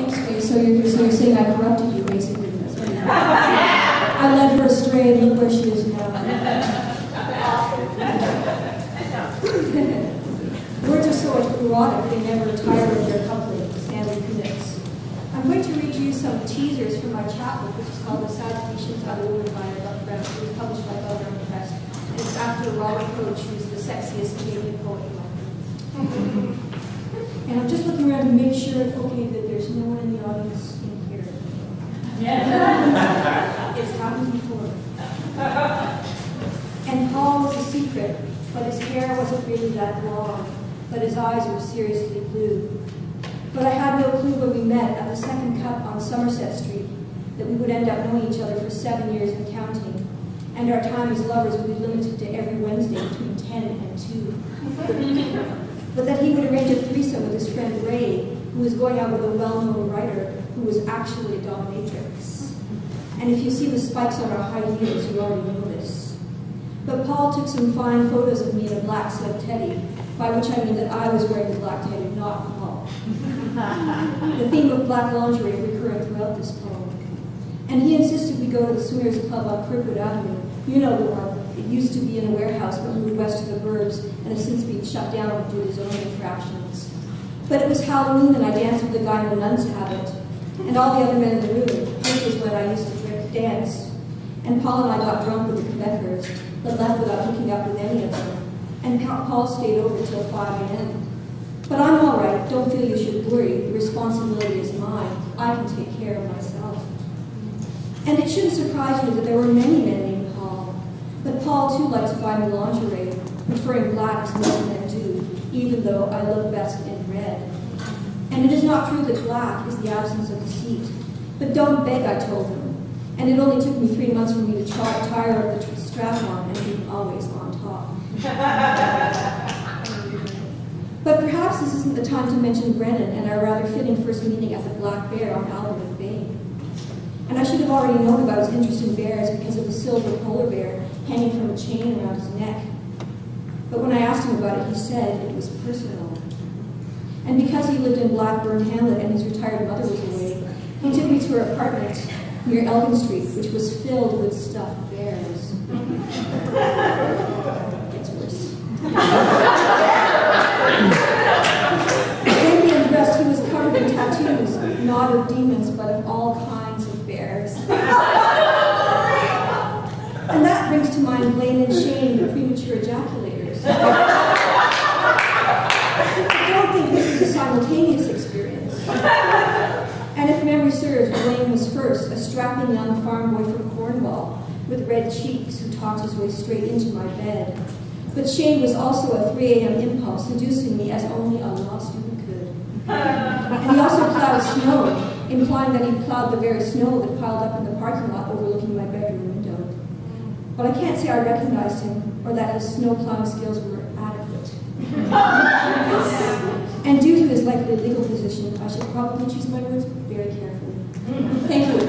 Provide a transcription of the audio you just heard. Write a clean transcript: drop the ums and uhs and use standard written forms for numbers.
Thanks, Faye. So you're saying I corrupted you, basically. That's what you're I led her astray, and look where she is now. Words are so erotic, they never tire of their coupling, Stanley Kunitz. I'm going to read you some teasers from my chapbook, which is called The Sad Patience of a Woman by Buck Brown. It was published by Belgium Press. And it's after Robert Coach, who's the sexiest Canadian poet in life. And I'm just looking around to make sure, okay, that there's no one in the audience in here. Yeah. It's happened before. And Paul was a secret, but his hair wasn't really that long, but his eyes were seriously blue. But I had no clue when we met at the Second Cup on Somerset Street that we would end up knowing each other for 7 years and counting, and our time as lovers would be limited to every Wednesday between 10 and 2. But that he would arrange a threesome with his friend Ray, who was going out with a well-known writer who was actually a dominatrix. And if you see the spikes on our high heels, you already know this. But Paul took some fine photos of me in a black silk teddy, by which I mean that I was wearing the black teddy, not Paul. The theme of black lingerie recurring throughout this poem. And he insisted we go to the Swingers Club on Kirkwood Avenue. You know the one. It used to be in a warehouse, but moved west to the burbs, and has since been shut down due to zoning infractions. But it was Halloween, and I danced with the guy in the nun's habit, and all the other men in the room. This was when I used to dance. And Paul and I got drunk with the Quebecers, but left without hooking up with any of them. And Paul stayed over till 5 a.m. But I'm all right. Don't feel you should worry. The responsibility is mine. I can take care of myself. And it shouldn't surprise you that there were many men named Paul. But Paul, too, likes to buy me lingerie, preferring black as most men do, even though I look best in red. And it is not true that black is the absence of deceit. But don't beg, I told him. And it only took me 3 months for me to tire of the strap-on and being always on top. But perhaps this isn't the time to mention Brennan and our rather fitting first meeting at the Black Bear on Alderman Bay. And I should have already known about his interest in bears because of the silver polar bear hanging from a chain around his neck. But when I asked him about it, he said it was personal. And because he lived in Blackburn Hamlet and his retired mother was away, he took me to her apartment near Elgin Street, which was filled with stuffed bears. It's worse. Dandy and dressed, he was covered in tattoos, not of demons, but of all kinds of bears. And that brings to mind Blaine and Shane, the premature ejaculators. I don't think this is a simultaneous experience. And if memory serves, Blaine was first, a strapping young farm boy from Cornwall, with red cheeks, who talked his way straight into my bed. But Shane was also a 3 a.m. impulse, seducing me as only a law student could. And he also plowed snow, implying that he plowed the very snow that piled up in the parking lot overlooking my bedroom window. But I can't say I recognized him, or that his snow plowing skills were adequate. And due to his likely legal position, I should probably choose my words very carefully. Thank you.